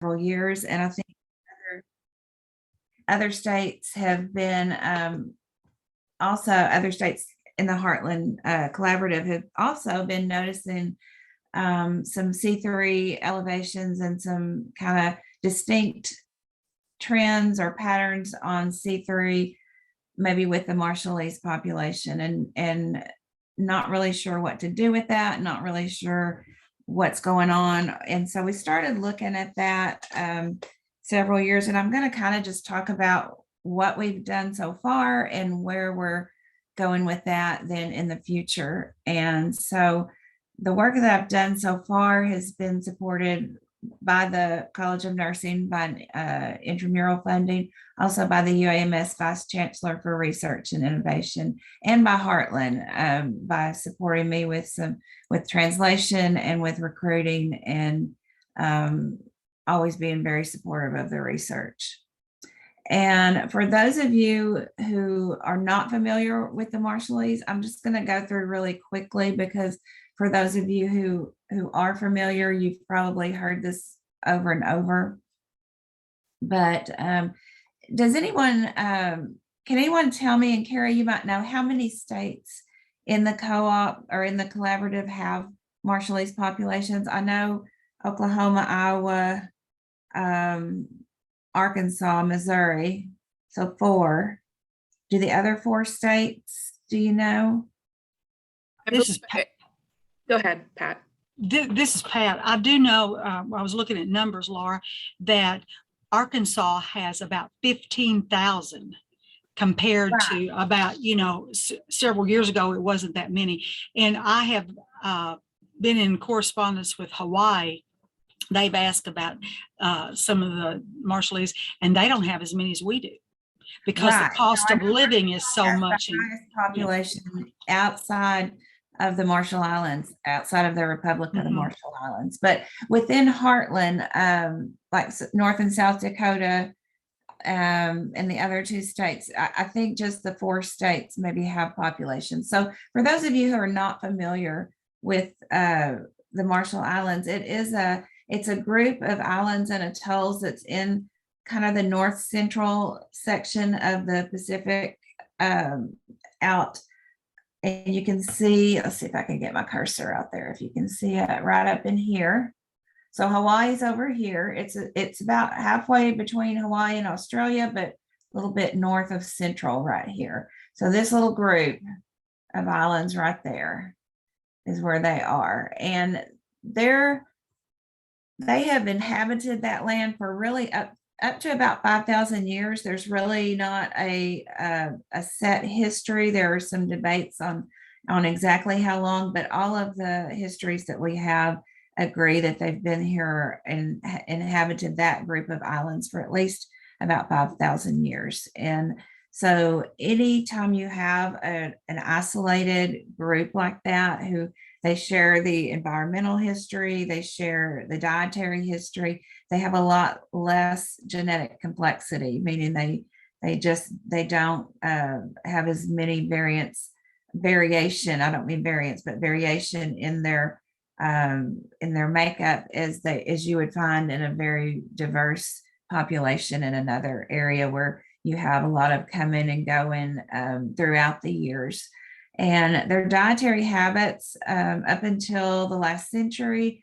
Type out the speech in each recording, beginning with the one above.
several years, and I think other states have been also other states in the Heartland Collaborative have also been noticing some C3 elevations and some kind of distinct trends or patterns on C3, maybe with the Marshallese population, and not really sure what to do with that, not really sure what's going on. And so we started looking at that several years, and I'm going to kind of just talk about what we've done so far and where we're going with that then in the future. And so the work that I've done so far has been supported by the College of Nursing, by intramural funding, also by the UAMS Vice Chancellor for Research and Innovation, and by Heartland by supporting me with translation and with recruiting, and always being very supportive of the research. And for those of you who are not familiar with the Marshallese, I'm just going to go through really quickly, because for those of you who are familiar, you've probably heard this over and over. But does anyone, can anyone tell me, and Carrie, you might know, how many states in the co-op or in the collaborative have Marshallese populations? I know Oklahoma, Iowa, Arkansas, Missouri, so 4. Do the other 4 states, do you know? This is Pat. Go ahead, Pat. This is Pat. I do know, I was looking at numbers, Laura, that Arkansas has about 15,000 compared to about, several years ago, it wasn't that many. And I have been in correspondence with Hawaii. They've asked about some of the Marshallese, and they don't have as many as we do, because the cost of living is so much. The highest population outside of the Marshall Islands, outside of the Republic of the Marshall Islands, but within Heartland, like North and South Dakota, and the other 2 states, I think just the 4 states maybe have population. So for those of you who are not familiar with the Marshall Islands, it's a group of islands and atolls that's in kind of the north central section of the Pacific, out. And you can see, let's see if I can get my cursor out there, if you can see it right up in here. So Hawaii's over here. It's about halfway between Hawaii and Australia, but a little bit north of central right here. So this little group of islands right there is where they are. And they have inhabited that land for really up to about 5,000 years. There's really not a set history. There are some debates on exactly how long, but all of the histories that we have agree that they've been here and inhabited that group of islands for at least about 5,000 years. And so anytime you have an isolated group like that, who they share the environmental history, they share the dietary history, they have a lot less genetic complexity, meaning they don't have as many variation. I don't mean variance, but variation in their makeup as you would find in a very diverse population in another area where you have a lot of coming and going throughout the years. And their dietary habits up until the last century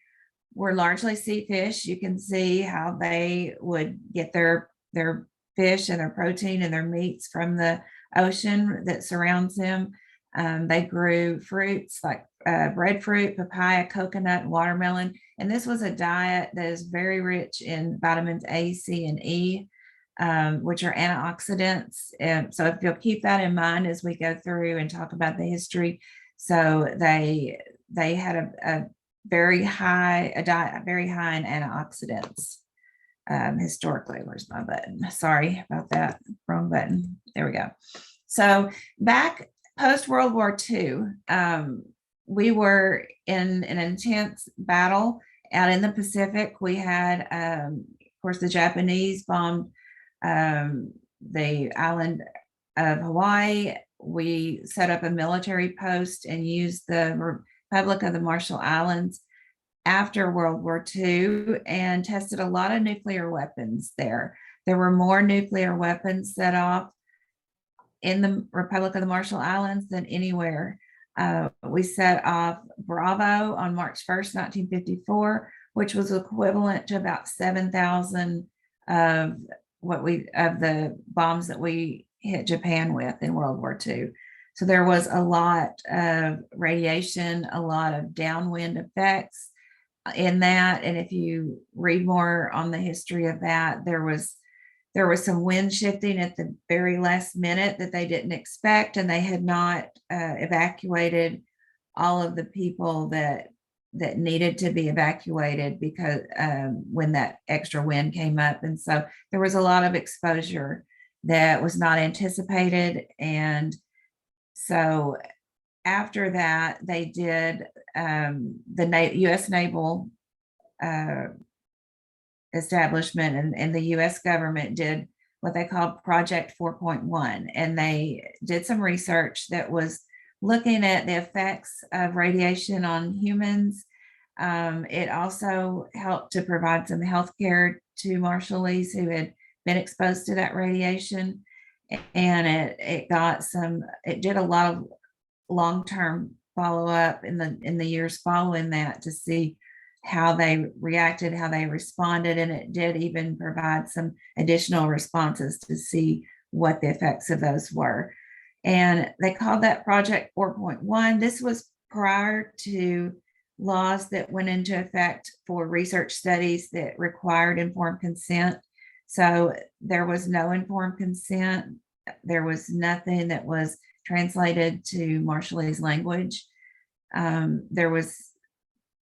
were largely sea fish. You can see how they would get their fish and their protein and their meats from the ocean that surrounds them. They grew fruits like breadfruit, papaya, coconut, and watermelon. And this was a diet that is very rich in vitamins A, C, and E, which are antioxidants. And so if you'll keep that in mind as we go through and talk about the history. So they had a very high in antioxidants historically. Where's my button? Sorry about that. Wrong button. There we go. So back post World War II, we were in an intense battle out in the Pacific. We had, of course, the Japanese bombed the island of Hawaii. We set up a military post and used the Republic of the Marshall Islands after World War II and tested a lot of nuclear weapons there. There were more nuclear weapons set off in the Republic of the Marshall Islands than anywhere. We set off Bravo on March 1st, 1954, which was equivalent to about 7,000 of the bombs that we hit Japan with in World War II. So there was a lot of radiation, a lot of downwind effects in that. And if you read more on the history of that, there was some wind shifting at the very last minute that they didn't expect, and they had not evacuated all of the people that needed to be evacuated because when that extra wind came up. And so there was a lot of exposure that was not anticipated. And so after that, they did the U.S. Naval establishment and the U.S. government did what they called Project 4.1. And they did some research that was looking at the effects of radiation on humans. It also helped to provide some health care to Marshallese who had been exposed to that radiation. And it did a lot of long-term follow-up in the years following that to see how they reacted, how they responded, and it did even provide some additional responses to see what the effects of those were. And they called that Project 4.1. This was prior to laws that went into effect for research studies that required informed consent. So there was no informed consent. There was nothing that was translated to Marshallese language.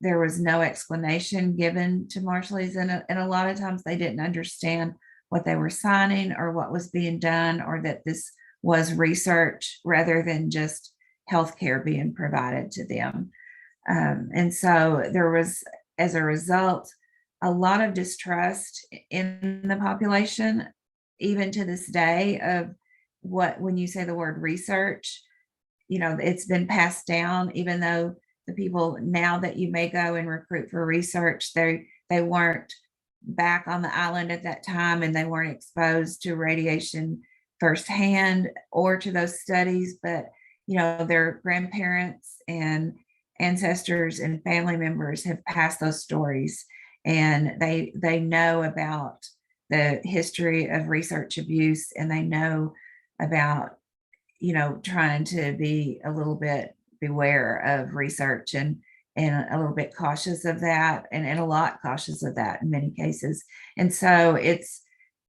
There was no explanation given to Marshallese, and a lot of times they didn't understand what they were signing or what was being done, or that this was research rather than just healthcare being provided to them. And so there was, as a result, a lot of distrust in the population, even to this day, of when you say the word research, it's been passed down, even though the people now that you may go and recruit for research, they weren't back on the island at that time, and they weren't exposed to radiation firsthand or to those studies, but their grandparents and ancestors and family members have passed those stories, and they know about the history of research abuse, and they know about trying to be a little bit beware of research and a little bit cautious of that, and a lot cautious of that in many cases. And so it's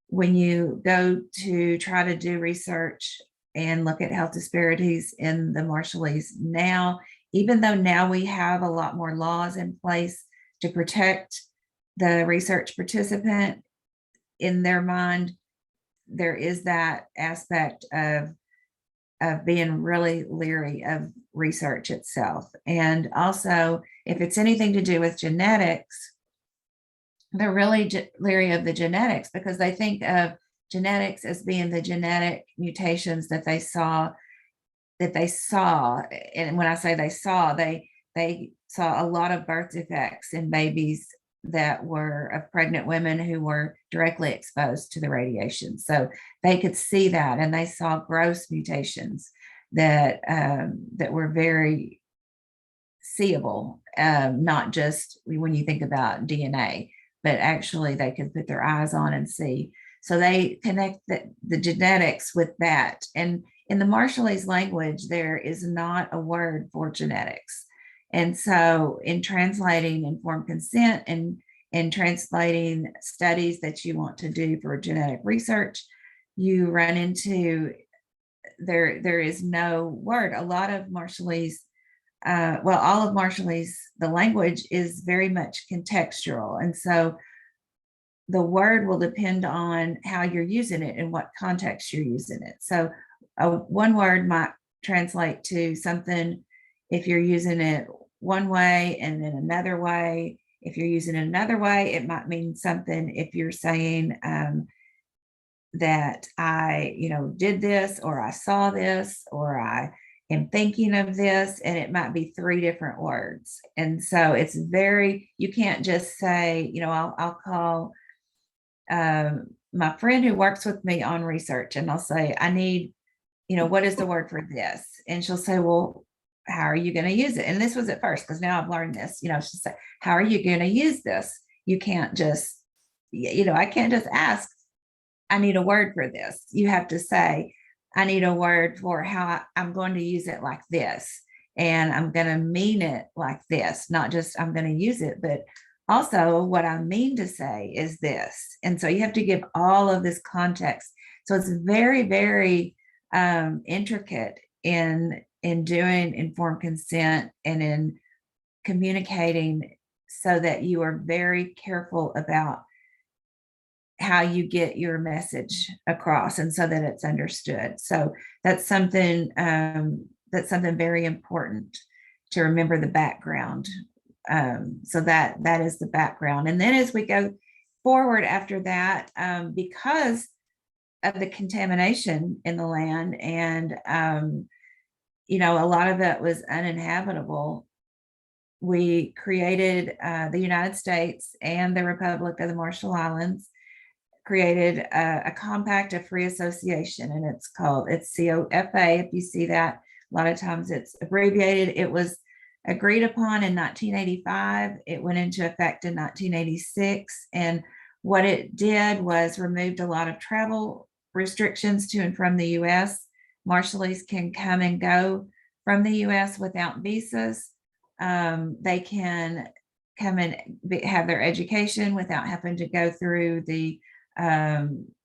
when you go to try to do research and look at health disparities in the Marshallese now, even though now we have a lot more laws in place to protect the research participant, in their mind, there is that aspect of being really leery of research itself. And also, if it's anything to do with genetics, they're really leery of the genetics, because they think of genetics as being the genetic mutations that they saw. And when I say they saw a lot of birth defects in babies that were of pregnant women who were directly exposed to the radiation. So they could see that, and they saw gross mutations that were very seeable, not just when you think about DNA, but actually they could put their eyes on and see. So they connect the genetics with that. And in the Marshallese language, there is not a word for genetics. And so in translating informed consent and translating studies that you want to do for genetic research, you run into, there is no word. A lot of Marshallese, all of Marshallese, the language is very much contextual. And so the word will depend on how you're using it and what context you're using it. So one word might translate to something if you're using it one way, and then another way. If you're using it another way, it might mean something if you're saying that I, did this, or I saw this, or I am thinking of this, and it might be 3 different words. And so it's very, you can't just say, you know, I'll call my friend who works with me on research, and I'll say, I need, you know, what is the word for this? And she'll say, well, how are you going to use it? And this was at first, because now I've learned this, you know, she'll say, how are you going to use this? You can't just, you know, I can't just ask, I need a word for this. You have to say, I need a word for how I'm going to use it like this. And I'm going to mean it like this, not just I'm going to use it, but also what I mean to say is this. And so you have to give all of this context. So it's very, very intricate in doing informed consent and in communicating, so that you are very careful about how you get your message across, and so that it's understood. So that's something very important to remember, the background. So that is the background. And then as we go forward after that, because of the contamination in the land, and you know, a lot of it was uninhabitable, we created the United States and the Republic of the Marshall Islands created a compact of free association, and it's COFA. If you see that, a lot of times it's abbreviated. It was agreed upon in 1985. It went into effect in 1986. And what it did was removed a lot of travel restrictions to and from the US. Marshallese can come and go from the US without visas. They can come and have their education without having to go through the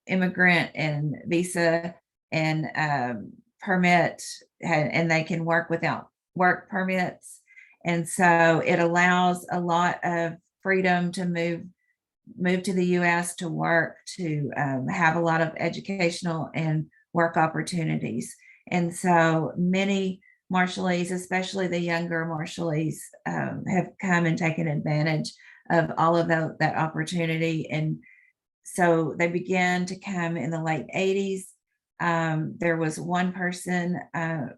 immigrant and visa and permit, and they can work without work permits. And so it allows a lot of freedom to move to the US to work, to have a lot of educational and work opportunities. And so many Marshallese, especially the younger Marshallese, have come and taken advantage of all of that opportunity. And so they began to come in the late 80s. There was one person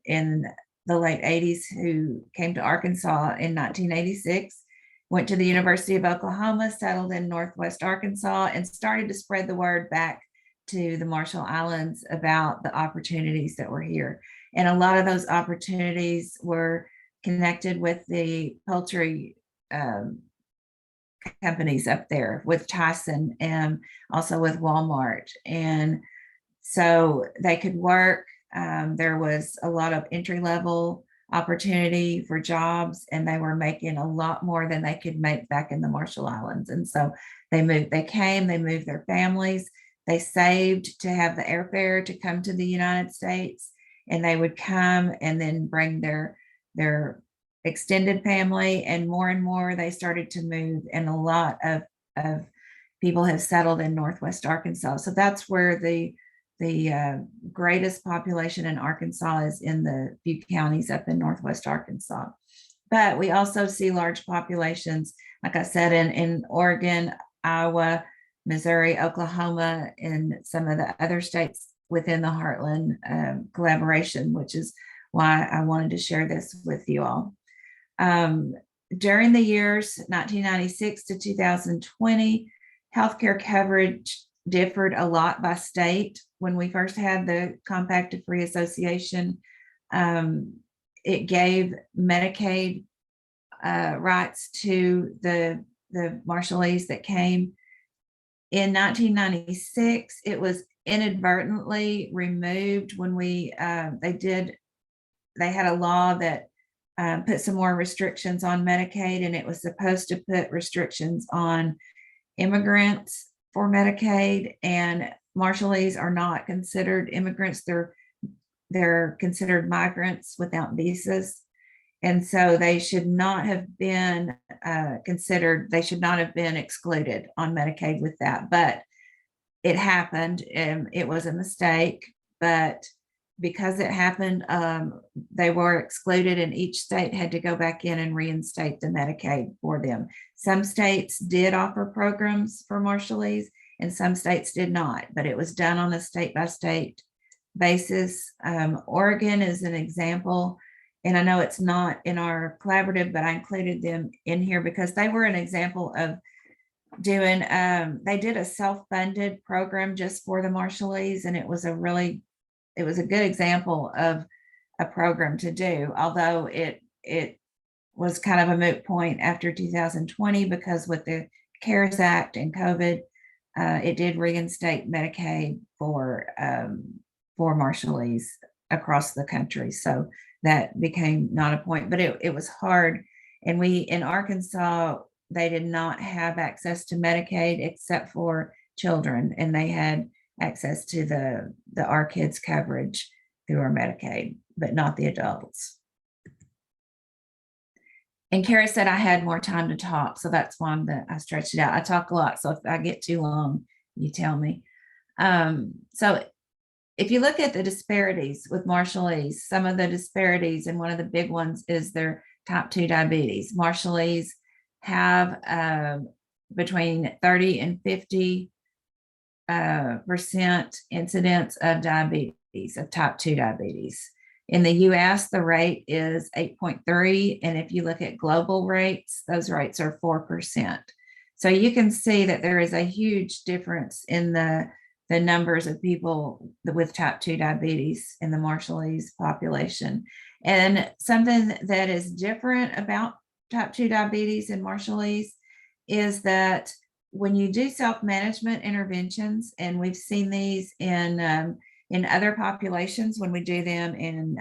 in the late 80s who came to Arkansas in 1986, went to the University of Oklahoma, settled in Northwest Arkansas, and started to spread the word back to the Marshall Islands about the opportunities that were here. And a lot of those opportunities were connected with the poultry companies up there, with Tyson and also with Walmart. And so they could work. There was a lot of entry-level opportunity for jobs, and they were making a lot more than they could make back in the Marshall Islands. And so they moved their families. They saved to have the airfare to come to the United States, and they would come and then bring their extended family, and more they started to move, and a lot of people have settled in Northwest Arkansas. So that's where the greatest population in Arkansas is, in the few counties up in Northwest Arkansas. But we also see large populations, like I said, in Oregon, Iowa, Missouri, Oklahoma, and some of the other states within the Heartland collaboration, which is why I wanted to share this with you all. During the years 1996 to 2020, healthcare coverage differed a lot by state. When we first had the Compact of Free Association, it gave Medicaid rights to the Marshallese that came. In 1996, it was inadvertently removed when they had a law that put some more restrictions on Medicaid, and it was supposed to put restrictions on immigrants for Medicaid. And Marshallese are not considered immigrants. They're considered migrants without visas. And so they should not have been considered, they should not have been excluded on Medicaid with that. But it happened, and it was a mistake. But because it happened, they were excluded, and each state had to go back in and reinstate the Medicaid for them. Some states did offer programs for Marshallese, and some states did not, but it was done on a state by state basis. Oregon is an example, and I know it's not in our collaborative, but I included them in here because they were an example of doing, they did a self-funded program just for the Marshallese, and it was a good example of a program to do, although it was kind of a moot point after 2020 because with the CARES Act and COVID, it did reinstate Medicaid for Marshallese across the country. So that became not a point, but it was hard. And we, in Arkansas, they did not have access to Medicaid except for children, and they had access to the Our Kids coverage through our Medicaid, but not the adults. And Kara said I had more time to talk, so that's why I stretched it out. I talk a lot, so if I get too long, you tell me. So if you look at the disparities with Marshallese, some of the disparities, and one of the big ones is their type 2 diabetes. Marshallese have between 30 and 50% incidence of diabetes, of type 2 diabetes. In the US, the rate is 8.3. And if you look at global rates, those rates are 4%. So you can see that there is a huge difference in the numbers of people with type 2 diabetes in the Marshallese population. And something that is different about type 2 diabetes in Marshallese is that when you do self-management interventions, and we've seen these in other populations, when we do them in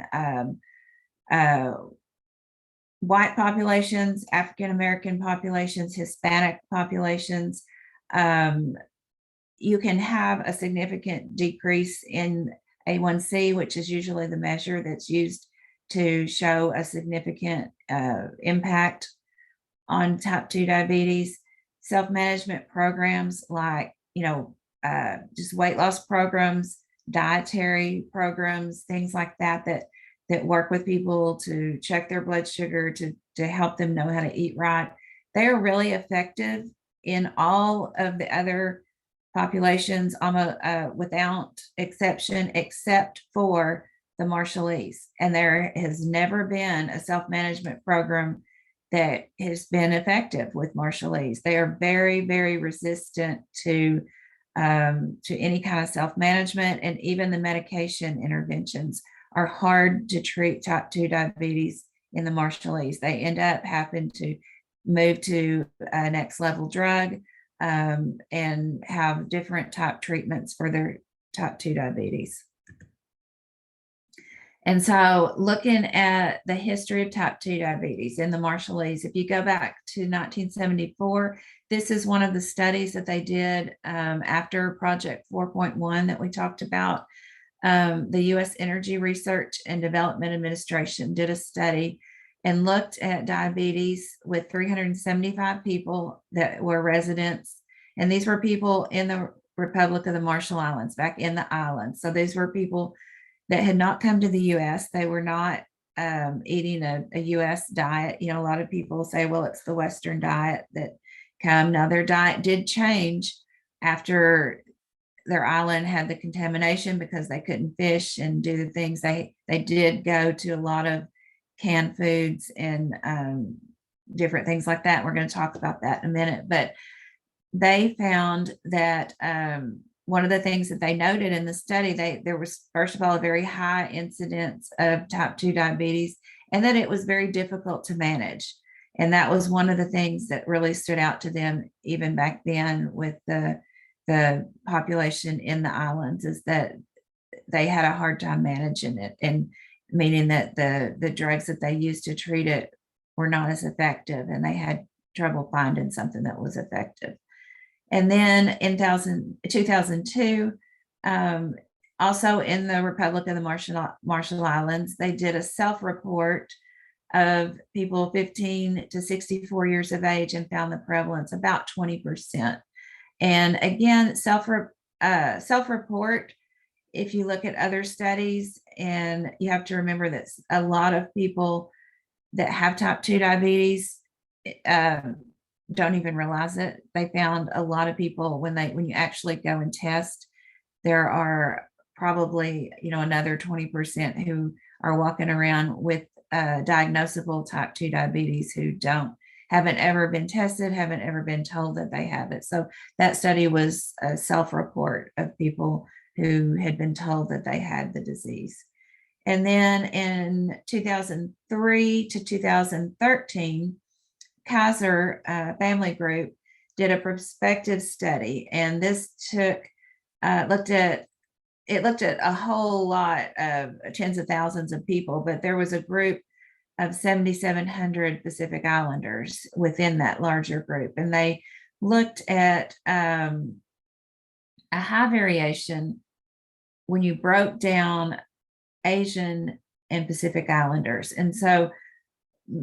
white populations, African-American populations, Hispanic populations, you can have a significant decrease in A1C, which is usually the measure that's used to show a significant impact on type 2 diabetes. Self-management programs like, just weight loss programs, dietary programs, things like that work with people to check their blood sugar, to help them know how to eat right. They are really effective in all of the other populations, without exception, except for the Marshallese. And there has never been a self-management program that has been effective with Marshallese. They are very, very resistant to any kind of self-management, and even the medication interventions are hard to treat type 2 diabetes in the Marshallese. They end up having to move to a next level drug and have different type treatments for their type 2 diabetes. And so looking at the history of type 2 diabetes in the Marshallese, if you go back to 1974, this is one of the studies that they did after Project 4.1 that we talked about. The U.S. Energy Research and Development Administration did a study and looked at diabetes with 375 people that were residents. And these were people in the Republic of the Marshall Islands, back in the islands. So these were people that had not come to the U.S. They were not eating a U.S. diet. A lot of people say, well, it's the Western diet that come. Now, their diet did change after their island had the contamination because they couldn't fish and do the things. They did go to a lot of canned foods and different things like that. We're going to talk about that in a minute. But they found that one of the things that they noted in the study, there was, first of all, a very high incidence of type 2 diabetes, and that it was very difficult to manage. And that was one of the things that really stood out to them, even back then with the population in the islands, is that they had a hard time managing it, and meaning that the drugs that they used to treat it were not as effective, and they had trouble finding something that was effective. And then in 2002, also in the Republic of the Marshall Islands, they did a self-report of people 15 to 64 years of age and found the prevalence about 20%. And again, self-report, if you look at other studies, and you have to remember that a lot of people that have type 2 diabetes don't even realize it. They found a lot of people when you actually go and test, there are probably, another 20% who are walking around with diagnosable type 2 diabetes who haven't ever been tested, haven't ever been told that they have it. So that study was a self-report of people who had been told that they had the disease. And then in 2003 to 2013, Kaiser Family Group did a prospective study, and this looked at a whole lot of tens of thousands of people, but there was a group of 7,700 Pacific Islanders within that larger group, and they looked at a high variation when you broke down Asian and Pacific Islanders. And so,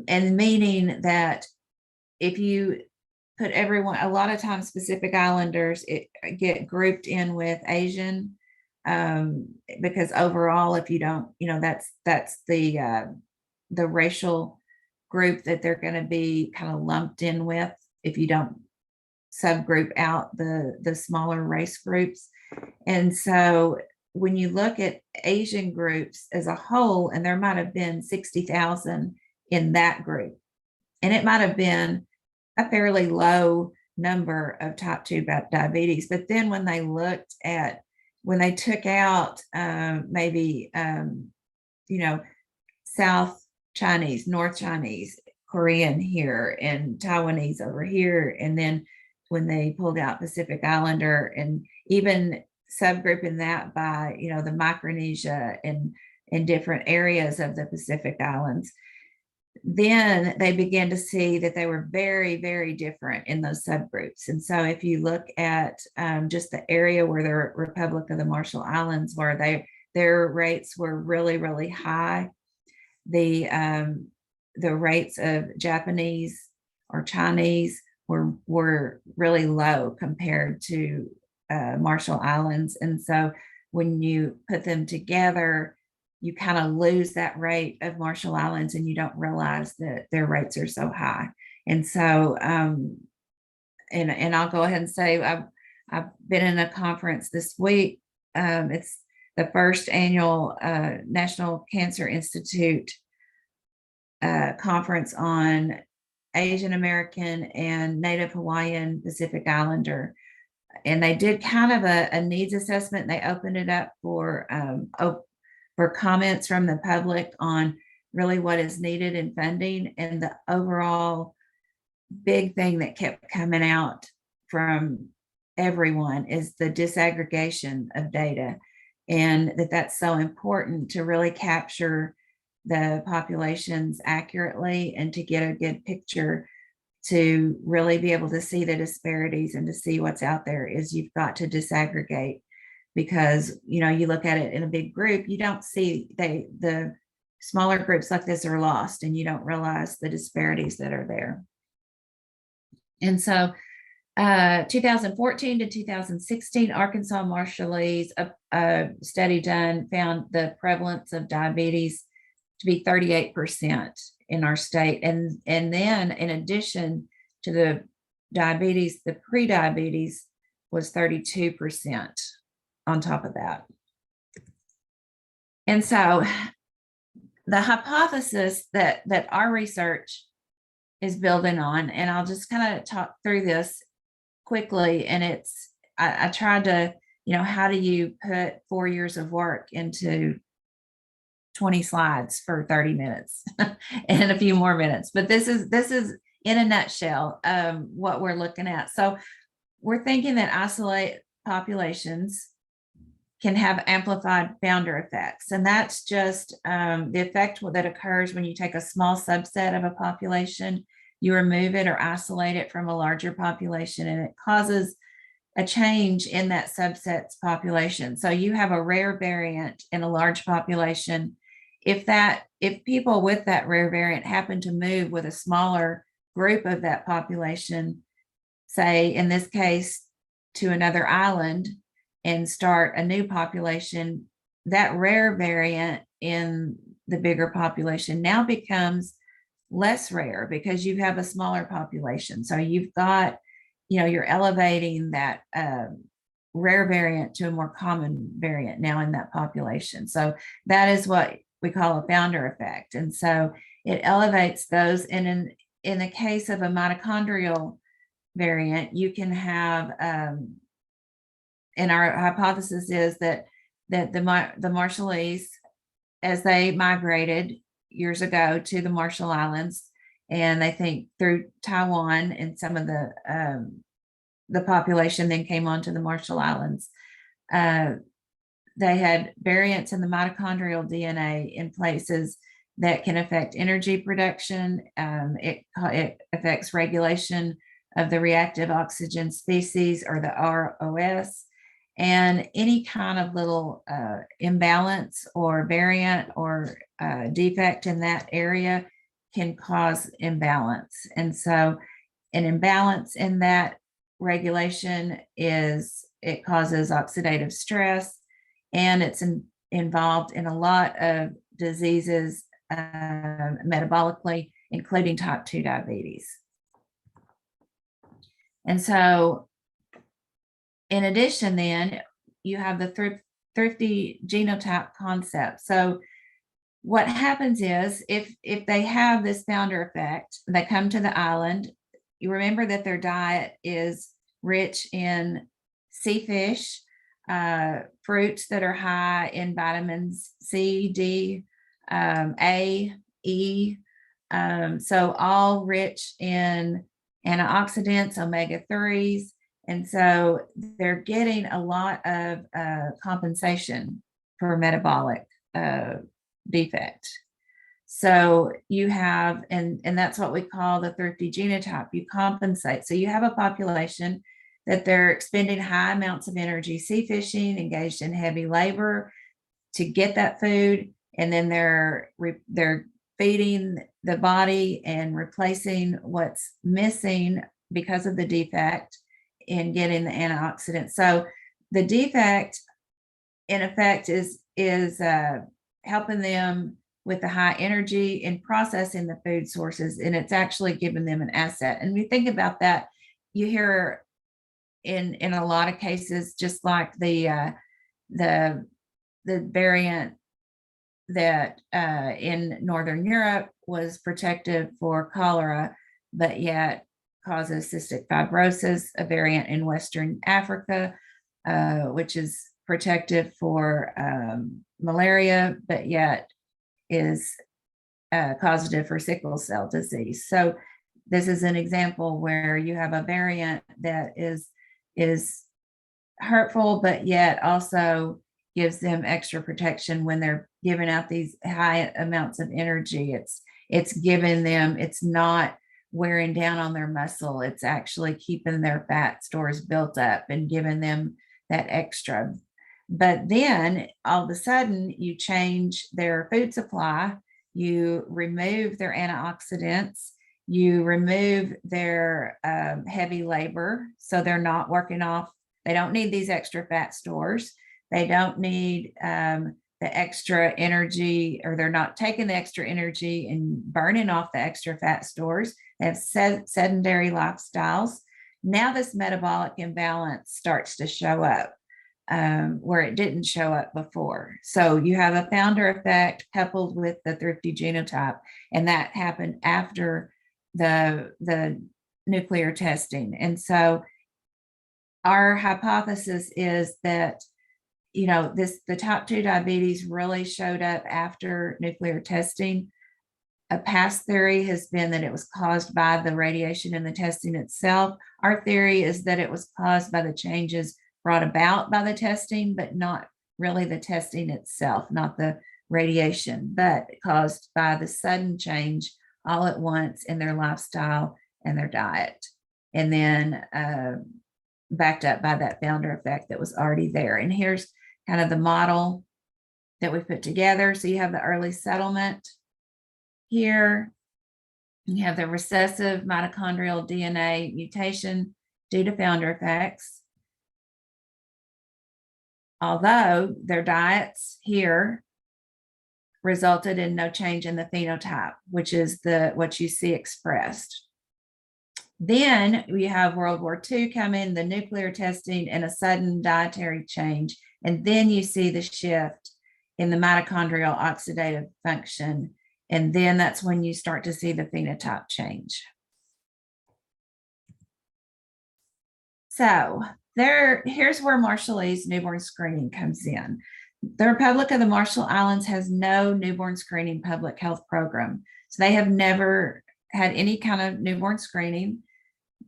and meaning that if you put everyone, a lot of times Pacific Islanders get grouped in with Asian, because overall, if you don't, that's the racial group that they're going to be kind of lumped in with if you don't subgroup out the smaller race groups. And so when you look at Asian groups as a whole, and there might have been 60,000 in that group, and it might have been a fairly low number of type 2 diabetes. But then when they took out maybe, South Chinese, North Chinese, Korean here, and Taiwanese over here, and then when they pulled out Pacific Islander, and even subgrouping that by, the Micronesia and in different areas of the Pacific Islands, then they began to see that they were very, very different in those subgroups. And so if you look at just the area where the Republic of the Marshall Islands were, their rates were really, really high. The rates of Japanese or Chinese were really low compared to Marshall Islands. And so when you put them together, you kind of lose that rate of Marshall Islands, and you don't realize that their rates are so high. And so, and I'll go ahead and say I've been in a conference this week. It's the first annual National Cancer Institute conference on Asian American and Native Hawaiian Pacific Islander. And they did kind of a needs assessment, and they opened it up for comments from the public on really what is needed in funding. And the overall big thing that kept coming out from everyone is the disaggregation of data, and that's so important to really capture the populations accurately and to get a good picture, to really be able to see the disparities and to see what's out there. Is you've got to disaggregate, because you look at it in a big group, you don't see the smaller groups like this are lost, and you don't realize the disparities that are there. And so 2014 to 2016, Arkansas Marshallese, a study done, found the prevalence of diabetes to be 38% in our state. And then in addition to the diabetes, the pre-diabetes was 32% on top of that. And so the hypothesis that our research is building on, and I'll just kind of talk through this quickly, and I tried to, how do you put 4 years of work into 20 slides for 30 minutes and a few more minutes? But this is in a nutshell what we're looking at. So we're thinking that isolate populations can have amplified founder effects. And that's just the effect that occurs when you take a small subset of a population, you remove it or isolate it from a larger population, and it causes a change in that subset's population. So you have a rare variant in a large population. If people with that rare variant happen to move with a smaller group of that population, say in this case to another island, and start a new population, that rare variant in the bigger population now becomes less rare because you have a smaller population. So you've got, you're elevating that rare variant to a more common variant now in that population. So that is what we call a founder effect. And so it elevates those. And in the case of a mitochondrial variant, you can have, and our hypothesis is that the Marshallese, as they migrated years ago to the Marshall Islands, and I think through Taiwan, and some of the population then came onto the Marshall Islands. They had variants in the mitochondrial DNA in places that can affect energy production. It affects regulation of the reactive oxygen species, or the ROS, and any kind of little imbalance or variant or defect in that area can cause imbalance. And so an imbalance in that regulation it causes oxidative stress, and it's involved in a lot of diseases metabolically, including type 2 diabetes. And so in addition, then you have the thrifty genotype concept. So what happens is if they have this founder effect, they come to the island, you remember that their diet is rich in sea fish, fruits that are high in vitamins C, D, A, E. So all rich in antioxidants, omega-3s. And so they're getting a lot of compensation for metabolic defect. So you have, and that's what we call the thrifty genotype. You compensate. So you have a population that they're expending high amounts of energy sea fishing, engaged in heavy labor to get that food, and then they're feeding the body and replacing what's missing because of the defect in getting the antioxidants. So the defect, in effect, is helping them with the high energy in processing the food sources, and it's actually giving them an asset. And we think about that, you hear in a lot of cases, just like the variant that in Northern Europe was protective for cholera, but yet causes cystic fibrosis, a variant in Western Africa, which is protective for malaria, but yet is causative for sickle cell disease. So this is an example where you have a variant that is hurtful, but yet also gives them extra protection when they're giving out these high amounts of energy. It's giving them, it's not wearing down on their muscle. It's actually keeping their fat stores built up and giving them that extra. But then all of a sudden you change their food supply, you remove their antioxidants, you remove their heavy labor. So they're not working off, they don't need these extra fat stores. They don't need the extra energy, or they're not taking the extra energy and burning off the extra fat stores. They have sedentary lifestyles. Now this metabolic imbalance starts to show up where it didn't show up before. So you have a founder effect coupled with the thrifty genotype, and that happened after the nuclear testing. And so our hypothesis is that, you know, the type 2 diabetes really showed up after nuclear testing. A past theory has been that it was caused by the radiation in the testing itself. Our theory is that it was caused by the changes brought about by the testing, but not really the testing itself, not the radiation, but caused by the sudden change all at once in their lifestyle and their diet. And then backed up by that founder effect that was already there. And here's kind of the model that we put together. So you have the early settlement here. You have the recessive mitochondrial DNA mutation due to founder effects. Although their diets here resulted in no change in the phenotype, which is what you see expressed. Then we have World War II come in, the nuclear testing, and a sudden dietary change. And then you see the shift in the mitochondrial oxidative function. And then that's when you start to see the phenotype change. So here's where Marshallese newborn screening comes in. The Republic of the Marshall Islands has no newborn screening public health program. So they have never had any kind of newborn screening.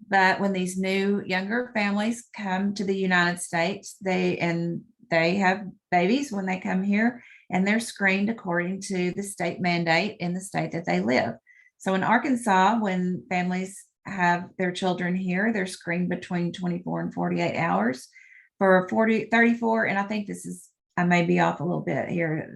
But when these new younger families come to the United States, they have babies when they come here, and they're screened according to the state mandate in the state that they live. So in Arkansas, when families have their children here, they're screened between 24 and 48 hours for 34. And I think I may be off a little bit here.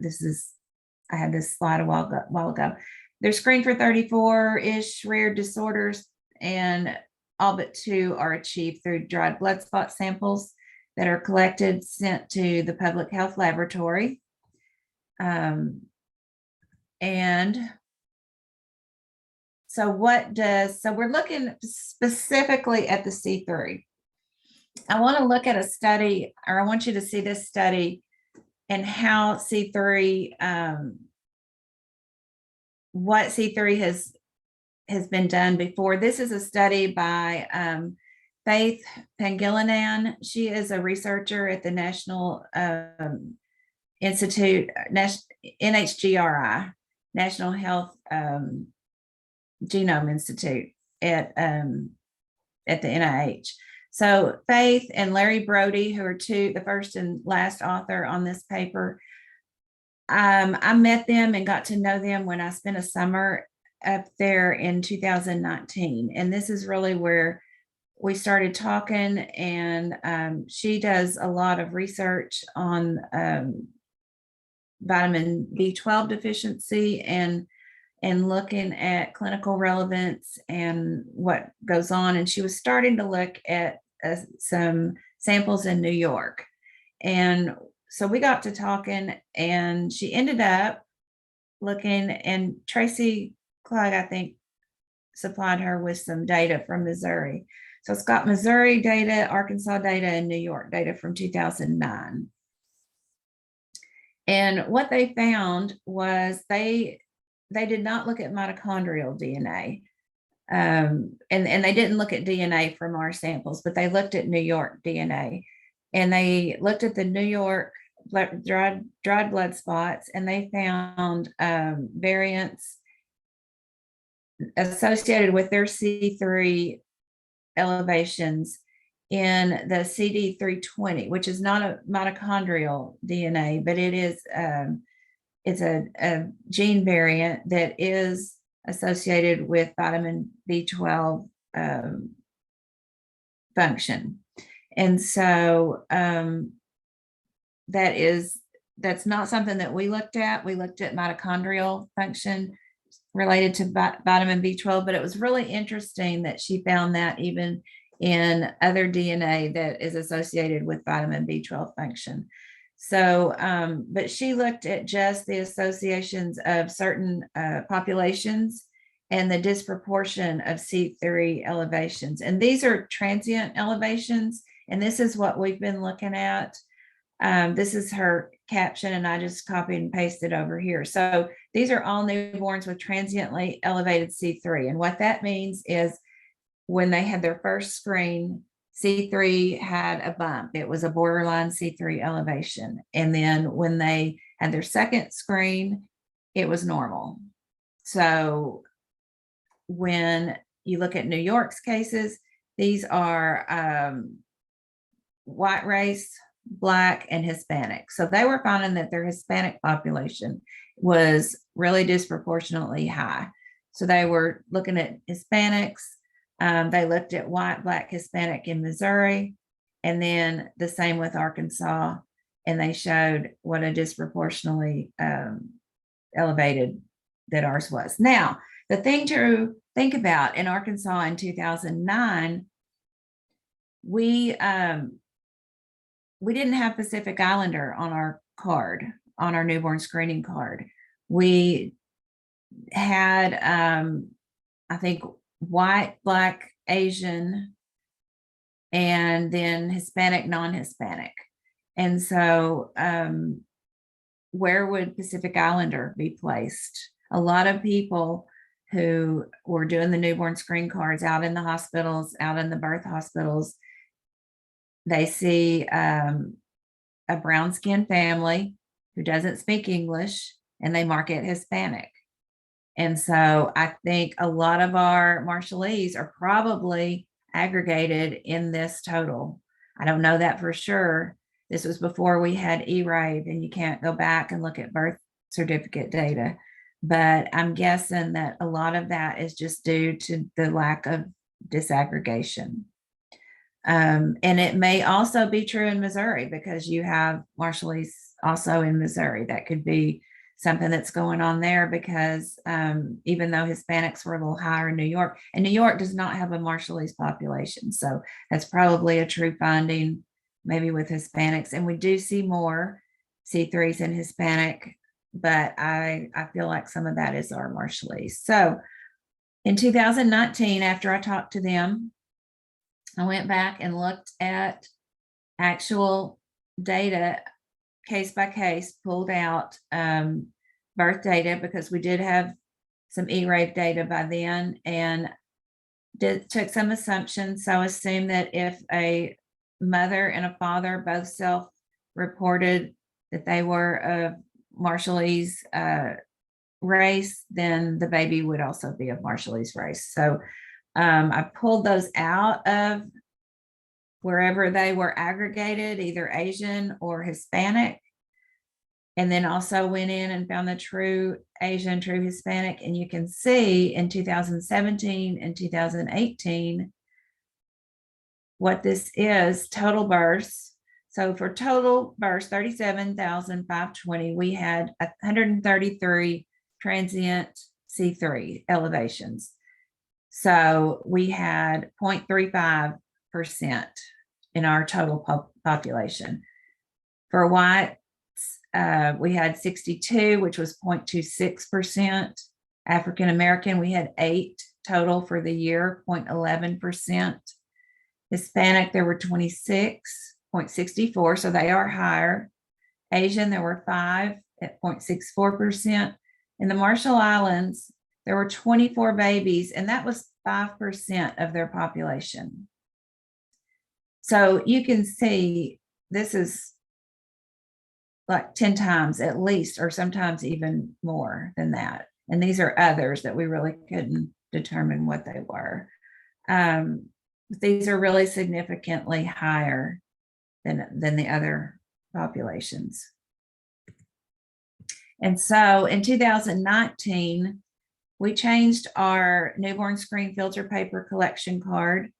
I had this slide a while ago. They're screened for 34-ish rare disorders, and all but 2 are achieved through dried blood spot samples that are collected, sent to the public health laboratory. And so we're looking specifically at the C3. I want to look at a study, or I want you to see this study and how C3, what C3 has been done before. This is a study by Faith Pangilinan. She is a researcher at the National Institute, NHGRI, National Health Genome Institute at the NIH. So Faith and Larry Brody, who are the first and last author on this paper, I met them and got to know them when I spent a summer up there in 2019. And this is really where we started talking, and she does a lot of research on vitamin B12 deficiency and looking at clinical relevance and what goes on. And she was starting to look at some samples in New York. And so we got to talking, and she ended up looking, and Tracy Clegg, I think, supplied her with some data from Missouri. So it's got Missouri data, Arkansas data, and New York data from 2009. And what they found was they did not look at mitochondrial DNA. And they didn't look at DNA from our samples, but they looked at New York DNA. And they looked at the New York dried blood spots, and they found variants associated with their C3 elevations in the CD320, which is not a mitochondrial DNA, but it's a gene variant that is associated with vitamin B12 function. And so that's not something that we looked at. We looked at mitochondrial function related to vitamin B12, but it was really interesting that she found that even in other DNA that is associated with vitamin B12 function. So, but she looked at just the associations of certain populations and the disproportion of C3 elevations. And these are transient elevations, and this is what we've been looking at. This is her caption, and I just copied and pasted over here. So these are all newborns with transiently elevated C3. And what that means is when they had their first screen, C3 had a bump. It was a borderline C3 elevation. And then when they had their second screen, it was normal. So when you look at New York's cases, these are white race, Black, and Hispanic. So they were finding that their Hispanic population was really disproportionately high. So they were looking at Hispanics. They looked at white, Black, Hispanic in Missouri, and then the same with Arkansas. And they showed what a disproportionately elevated that ours was. Now, the thing to think about in Arkansas in 2009, we didn't have Pacific Islander on our card, on our newborn screening card. We had, I think, white, Black, Asian, and then Hispanic, non-Hispanic. And so where would Pacific Islander be placed? A lot of people who were doing the newborn screen cards out in the hospitals, out in the birth hospitals, they see a brown skinned family who doesn't speak English, and they mark it Hispanic. And so I think a lot of our Marshallese are probably aggregated in this total. I don't know that for sure. This was before we had E-Rave, and you can't go back and look at birth certificate data. But I'm guessing that a lot of that is just due to the lack of disaggregation. And it may also be true in Missouri, because you have Marshallese also in Missouri. That could be something that's going on there, because even though Hispanics were a little higher in New York, and New York does not have a Marshallese population. So that's probably a true finding, maybe with Hispanics. And we do see more C3s in Hispanic, but I feel like some of that is our Marshallese. So in 2019, after I talked to them, I went back and looked at actual data, case by case, pulled out birth data, because we did have some E-Rave data by then, and took some assumptions. So assume that if a mother and a father both self-reported that they were of Marshallese race, then the baby would also be of Marshallese race. So I pulled those out of wherever they were aggregated, either Asian or Hispanic, and then also went in and found the true Asian, true Hispanic. And you can see in 2017 and 2018 what this is, total births. So for total births, 37,520, we had 133 transient C3 elevations. So we had 0.35% in our total population. For whites, we had 62, which was 0.26%. African American, we had 8 total for the year, 0.11%. Hispanic, there were 26.64, so they are higher. Asian, there were 5 at 0.64%. In the Marshall Islands, there were 24 babies, and that was 5% of their population. So you can see this is like 10 times at least, or sometimes even more than that. And these are others that we really couldn't determine what they were. These are really significantly higher than the other populations. And so in 2019, we changed our newborn screen filter paper collection card.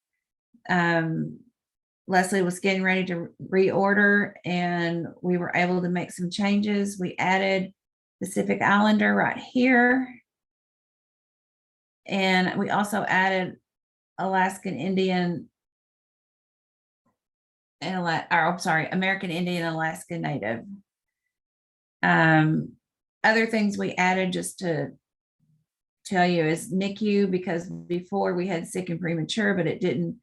Leslie was getting ready to reorder, and we were able to make some changes. We added Pacific Islander right here. And we also added Alaskan Indian and American Indian, Alaska Native. Other things we added, just to tell you, is NICU, because before we had sick and premature, but it didn't,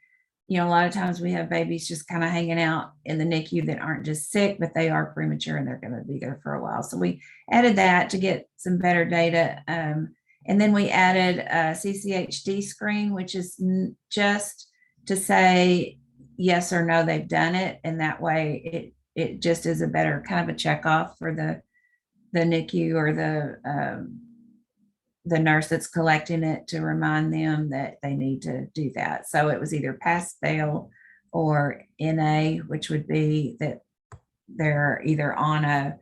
a lot of times we have babies just kind of hanging out in the NICU that aren't just sick, but they are premature and they're going to be there for a while. So we added that to get some better data. And then we added a CCHD screen, which is just to say yes or no, they've done it. And that way it just is a better kind of a check off for the NICU or the nurse that's collecting it, to remind them that they need to do that. So it was either pass fail or NA, which would be that they're either on a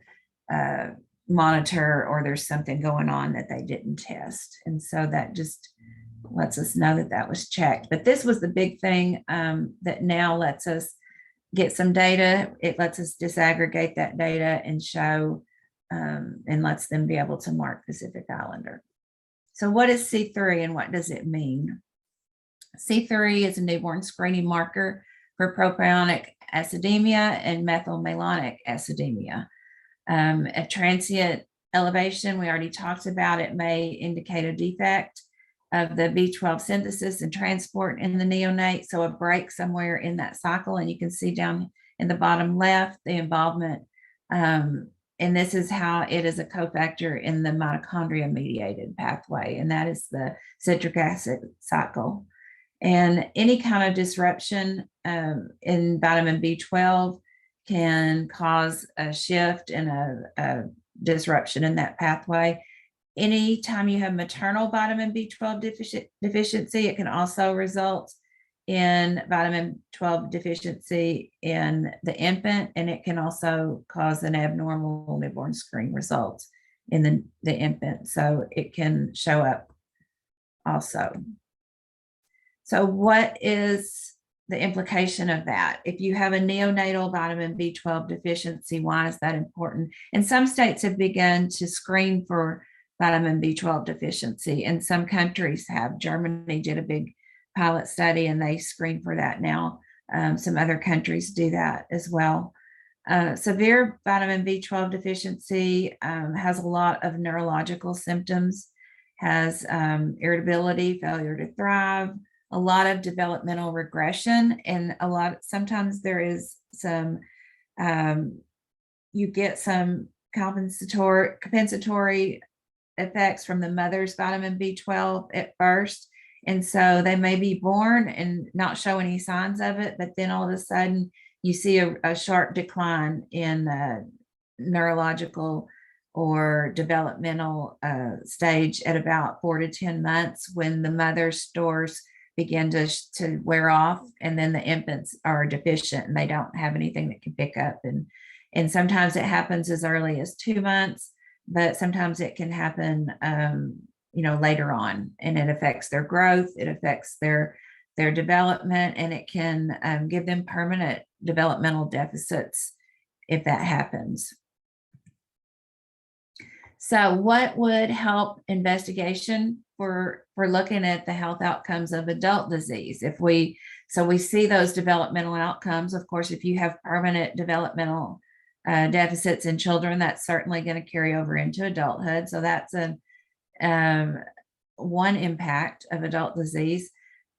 monitor or there's something going on that they didn't test. And so that just lets us know that that was checked. But this was the big thing that now lets us get some data. It lets us disaggregate that data and show and lets them be able to mark Pacific Islander. So what is C3 and what does it mean? C3 is a newborn screening marker for propionic acidemia and methylmalonic acidemia. A transient elevation, we already talked about, it may indicate a defect. of the B12 synthesis and transport in the neonate. So a break somewhere in that cycle. And you can see down in the bottom left, the involvement. And this is how it is a cofactor in the mitochondria mediated pathway. And that is the citric acid cycle. And any kind of disruption in vitamin B12 can cause a shift and a disruption in that pathway. Anytime you have maternal vitamin B12 deficiency, it can also result in vitamin 12 deficiency in the infant, and it can also cause an abnormal newborn screen result in the infant. So it can show up also. So what is the implication of that? If you have a neonatal vitamin B12 deficiency, why is that important? And some states have begun to screen for vitamin B12 deficiency, and some countries have. Germany did a big pilot study and they screen for that now. Some other countries do that as well. Severe vitamin B12 deficiency has a lot of neurological symptoms, has irritability, failure to thrive, a lot of developmental regression, and sometimes there is some, you get some compensatory effects from the mother's vitamin B12 at first. And so they may be born and not show any signs of it, but then all of a sudden you see a sharp decline in neurological or developmental stage at about 4 to 10 months, when the mother's stores begin to wear off, and then the infants are deficient and they don't have anything that can pick up. And sometimes it happens as early as 2 months, but sometimes it can happen later on, and it affects their growth, it affects their development, and it can give them permanent developmental deficits if that happens. So what would help investigation for looking at the health outcomes of adult disease? We see those developmental outcomes. Of course, if you have permanent developmental deficits in children, that's certainly going to carry over into adulthood. So that's one impact of adult disease.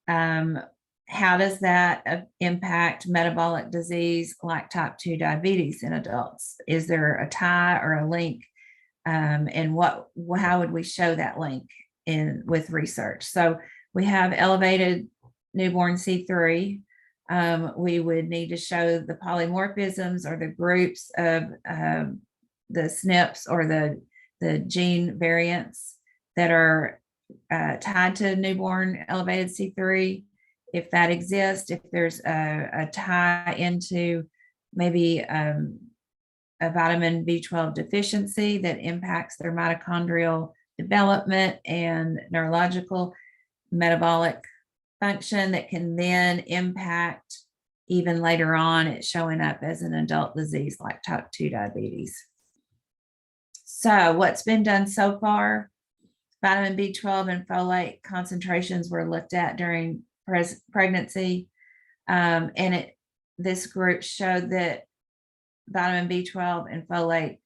How does that impact metabolic disease like type 2 diabetes in adults? Is there a tie or a link? And how would we show that link with research? So we have elevated newborn C3. We would need to show the polymorphisms or the groups of the SNPs or the gene variants that are tied to newborn elevated C3. If that exists, if there's a tie into maybe a vitamin B12 deficiency that impacts their mitochondrial development and neurological metabolic function, that can then impact even later on it showing up as an adult disease like type 2 diabetes. So what's been done so far? Vitamin B12 and folate concentrations were looked at during pregnancy, and this group showed that vitamin B12 and folate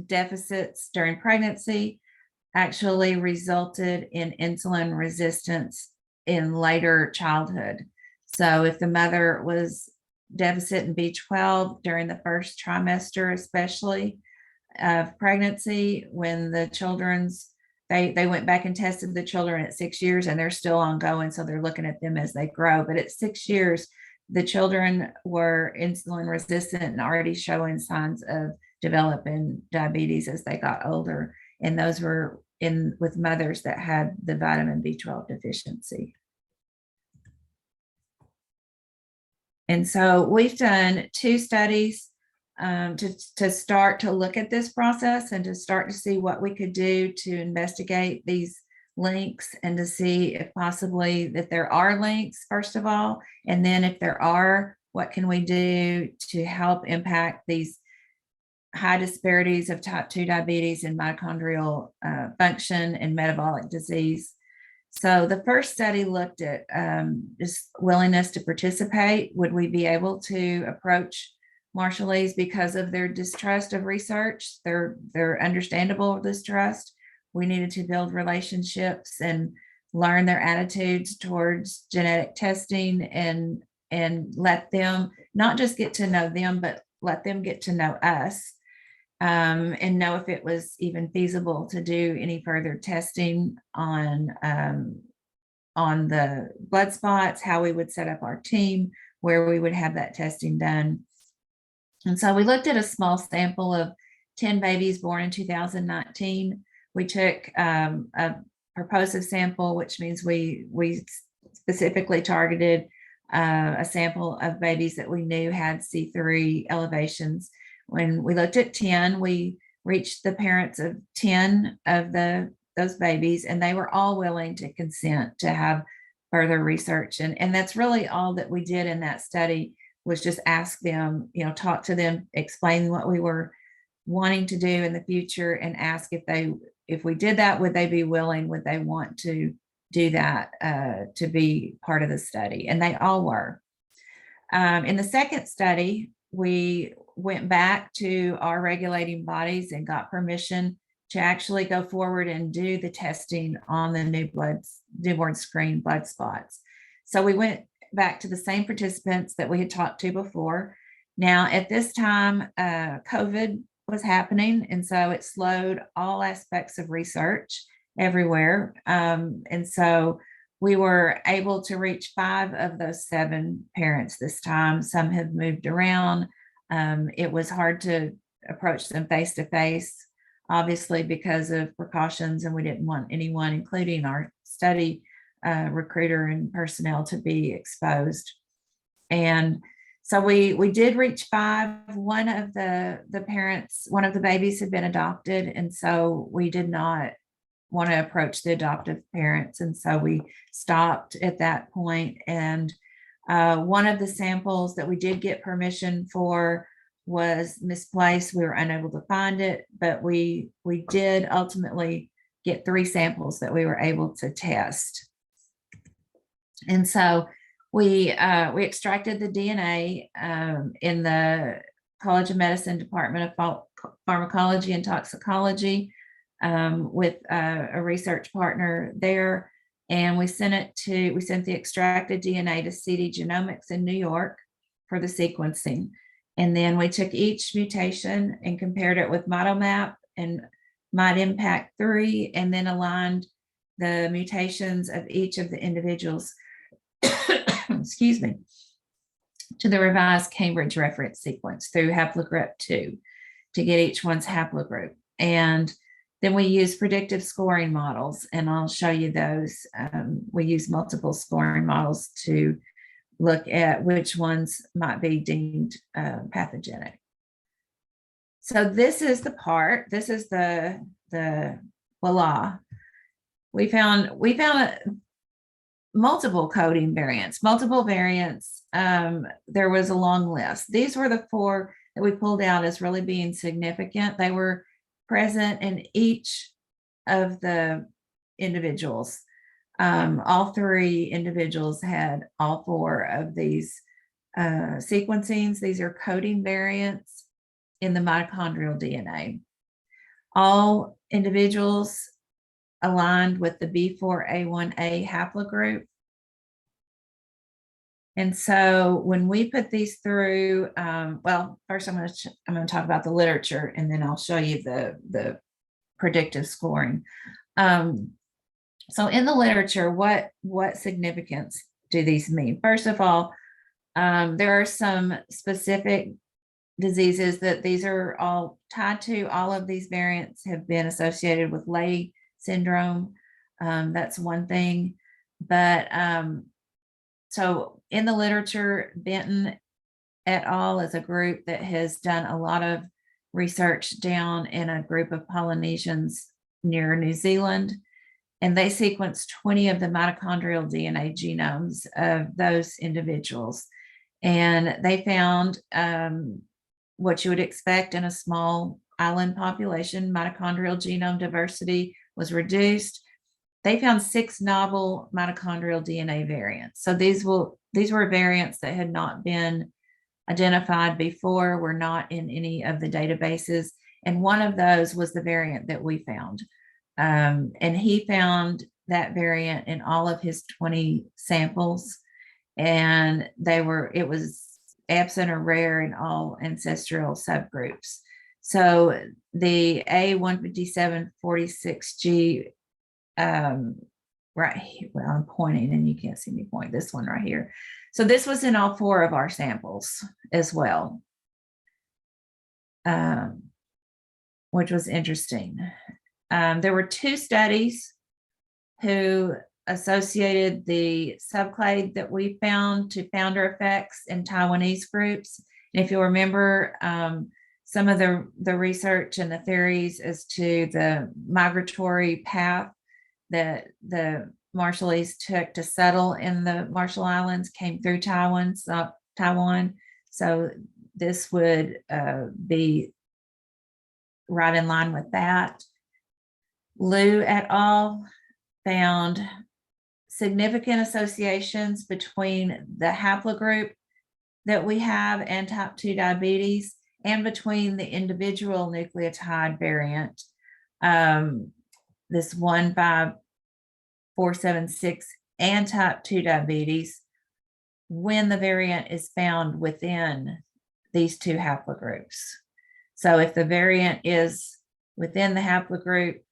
deficits during pregnancy actually resulted in insulin resistance in later childhood. So if the mother was deficit in B12 during the first trimester, especially of pregnancy, when the they went back and tested the children at 6 years, and they're still ongoing. So they're looking at them as they grow. But at 6 years, the children were insulin resistant and already showing signs of developing diabetes as they got older. And those were with mothers that had the vitamin B12 deficiency. And so we've done 2 studies to start to look at this process and to start to see what we could do to investigate these links, and to see if possibly that there are links, first of all, and then if there are, what can we do to help impact these high disparities of type 2 diabetes and mitochondrial function and metabolic disease. So the first study looked at just willingness to participate. Would we be able to approach Marshallese because of their distrust of research, their understandable distrust? We needed to build relationships and learn their attitudes towards genetic testing, and let them not just get to know them, but let them get to know us, and know if it was even feasible to do any further testing on the blood spots, how we would set up our team, where we would have that testing done. And so we looked at a small sample of 10 babies born in 2019. We took a purposive sample, which means we specifically targeted a sample of babies that we knew had C3 elevations. When we looked at 10, we reached the parents of 10 of those babies, and they were all willing to consent to have further research. And that's really all that we did in that study, was just ask them, talk to them, explain what we were wanting to do in the future, and ask if we did that, would they be willing, would they want to do that to be part of the study? And they all were. In the second study, we went back to our regulating bodies and got permission to actually go forward and do the testing on the newborn screen blood spots. So we went back to the same participants that we had talked to before. Now, at this time, COVID was happening, and so it slowed all aspects of research everywhere. And so we were able to reach 5 of those 7 parents this time. Some have moved around. It was hard to approach them face to face, obviously, because of precautions, and we didn't want anyone, including our study recruiter and personnel, to be exposed. And so we did reach 5. One of the parents, one of the babies had been adopted, and so we did not want to approach the adoptive parents, and so we stopped at that point. And one of the samples that we did get permission for was misplaced. We were unable to find it, but we did ultimately get 3 samples that we were able to test. And so we extracted the DNA in the College of Medicine Department of Pharmacology and Toxicology with a research partner there. And we sent the extracted DNA to CD Genomics in New York for the sequencing. And then we took each mutation and compared it with MitoMap and MyImpact3, and then aligned the mutations of each of the individuals, excuse me, to the revised Cambridge reference sequence through haplogroup 2 to get each one's haplogroup. And then we use predictive scoring models, and I'll show you those. We use multiple scoring models to look at which ones might be deemed pathogenic. So this is the voila. We found multiple coding variants, multiple variants. There was a long list. These were the 4 that we pulled out as really being significant. They were present in each of the individuals. All 3 individuals had all 4 of these sequencings. These are coding variants in the mitochondrial DNA. All individuals aligned with the B4A1A haplogroup. And so when we put these through, well, first I'm going to talk about the literature, and then I'll show you the predictive scoring. So in the literature, what significance do these mean? First of all, there are some specific diseases that these are all tied to. All of these variants have been associated with Leigh syndrome. That's one thing. But so in the literature, Benton et al. Is a group that has done a lot of research down in a group of Polynesians near New Zealand. And they sequenced 20 of the mitochondrial DNA genomes of those individuals. And they found what you would expect in a small island population. Mitochondrial genome diversity was reduced. They found 6 novel mitochondrial DNA variants. So these were variants that had not been identified before, were not in any of the databases. And one of those was the variant that we found. And he found that variant in all of his 20 samples, and it was absent or rare in all ancestral subgroups. So the A15746G, right here, well, I'm pointing and you can't see me point, this one right here. So this was in all 4 of our samples as well, which was interesting. There were 2 studies who associated the subclade that we found to founder effects in Taiwanese groups. And if you'll remember, some of the research and the theories as to the migratory path that the Marshallese took to settle in the Marshall Islands came through Taiwan. So this would be right in line with that. Liu et al. Found significant associations between the haplogroup that we have and type 2 diabetes, and between the individual nucleotide variant, this 15476, and type 2 diabetes, when the variant is found within these 2 haplogroups. So if the variant is within the haplogroup,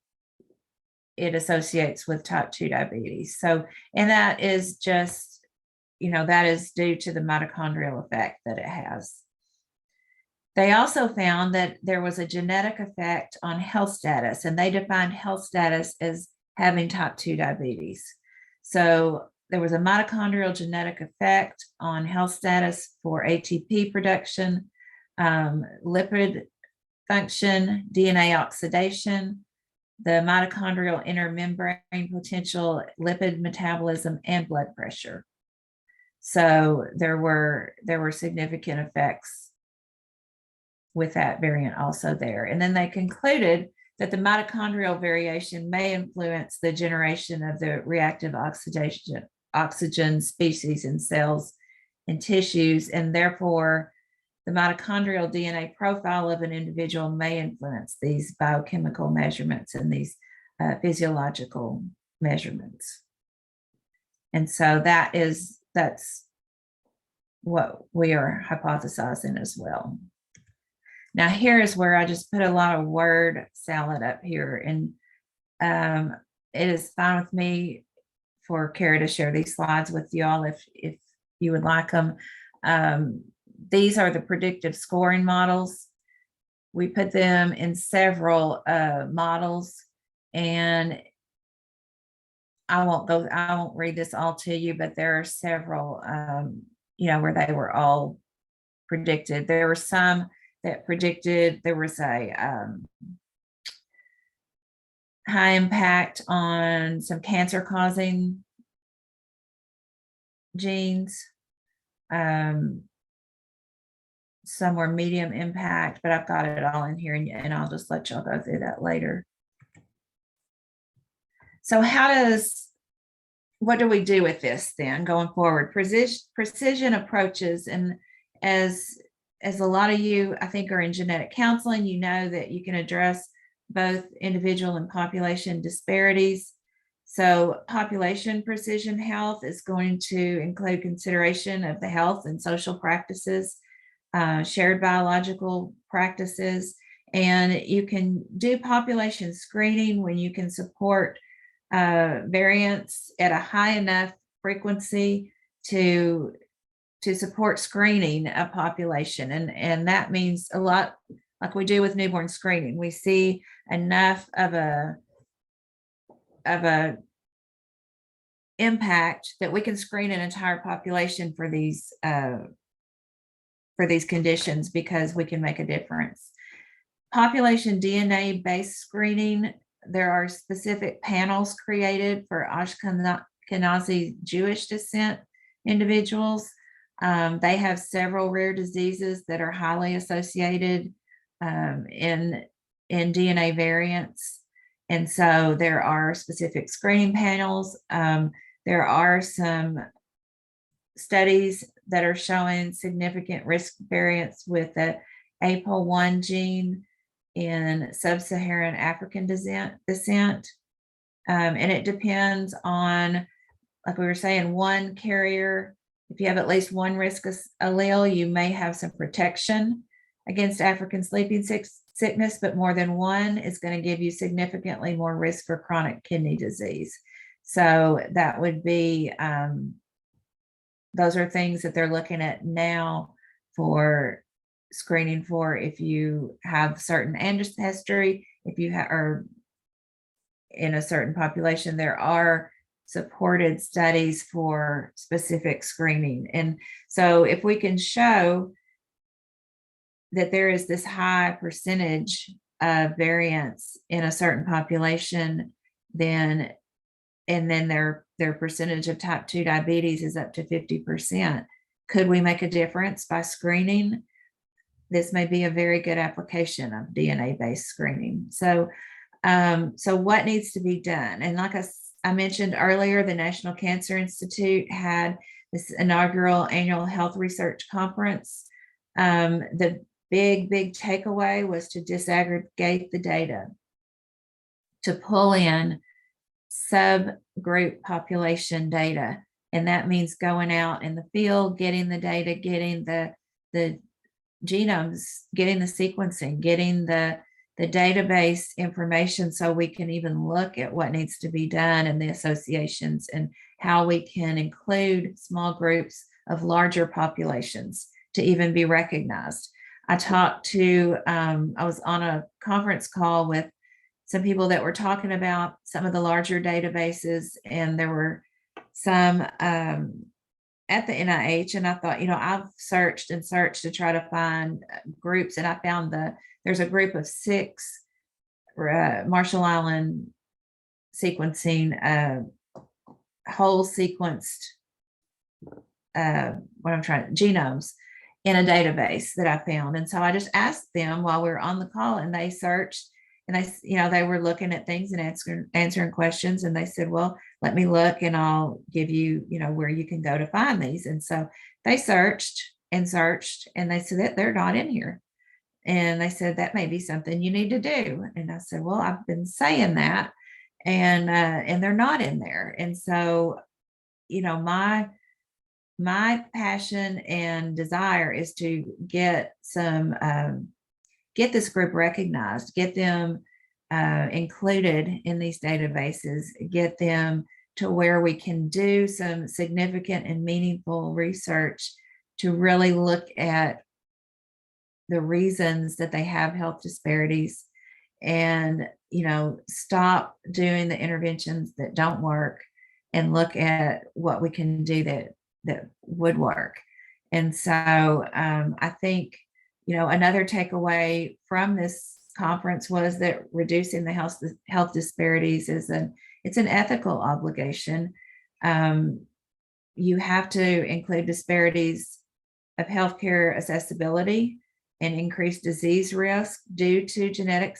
it associates with type 2 diabetes. So, and that is just, that is due to the mitochondrial effect that it has. They also found that there was a genetic effect on health status, and they defined health status as having type 2 diabetes. So there was a mitochondrial genetic effect on health status for ATP production, lipid function, DNA oxidation, the mitochondrial inner membrane potential, lipid metabolism, and blood pressure. So there were significant effects with that variant also there. And then they concluded that the mitochondrial variation may influence the generation of the reactive oxygen species in cells and tissues, and therefore the mitochondrial DNA profile of an individual may influence these biochemical measurements and these physiological measurements. And so that's what we are hypothesizing as well. Now, here is where I just put a lot of word salad up here, and it is fine with me for Kara to share these slides with y'all if you would like them. These are the predictive scoring models. We put them in several models, and I won't read this all to you, but there are several, where they were all predicted. There were some that predicted there was a high impact on some cancer causing genes. Some were medium impact, but I've got it all in here, and I'll just let y'all go through that later. So what do we do with this then going forward? Precision approaches, and as a lot of you, I think, are in genetic counseling, you know that you can address both individual and population disparities. So population precision health is going to include consideration of the health and social practices, shared biological practices, and you can do population screening when you can support variants at a high enough frequency to support screening a population. And that means a lot, like we do with newborn screening. We see enough of a impact that we can screen an entire population for these conditions, because we can make a difference. Population DNA based screening, there are specific panels created for Ashkenazi Jewish descent individuals. They have several rare diseases that are highly associated in DNA variants. And so there are specific screening panels. There are some studies that are showing significant risk variance with the APOL1 gene in sub-Saharan African descent. And it depends on, like we were saying, one carrier. If you have at least one risk allele, you may have some protection against African sleeping sickness, but more than one is going to give you significantly more risk for chronic kidney disease. So that would be, those are things that they're looking at now for screening for if you have certain ancestry, if you are in a certain population. There are supported studies for specific screening. And so if we can show that there is this high percentage of variance in a certain population, then their percentage of type 2 diabetes is up to 50%. Could we make a difference by screening? This may be a very good application of DNA-based screening. So what needs to be done? And like I mentioned earlier, the National Cancer Institute had this inaugural annual health research conference. The big takeaway was to disaggregate the data, to pull in subgroup population data. And that means going out in the field, getting the data, getting the genomes, getting the sequencing, getting the database information so we can even look at what needs to be done and the associations and how we can include small groups of larger populations to even be recognized. I was on a conference call with some people that were talking about some of the larger databases, and there were some at the NIH, and I thought, I've searched to try to find groups, and I found there's a group of 6 Marshall Island sequencing, whole sequenced genomes in a database that I found. And so I just asked them while we were on the call, and they searched, and they were looking at things and answering questions, and they said, well, let me look and I'll give you, where you can go to find these. And so they searched, and they said that they're not in here. And they said, that may be something you need to do. And I said, well, I've been saying that, and they're not in there. And so, my passion and desire is to get this group recognized, get them included in these databases, get them to where we can do some significant and meaningful research to really look at the reasons that they have health disparities, and stop doing the interventions that don't work and look at what we can do that would work. And so I think another takeaway from this conference was that reducing the health disparities it's an ethical obligation. You have to include disparities of healthcare accessibility and increased disease risk due to genetic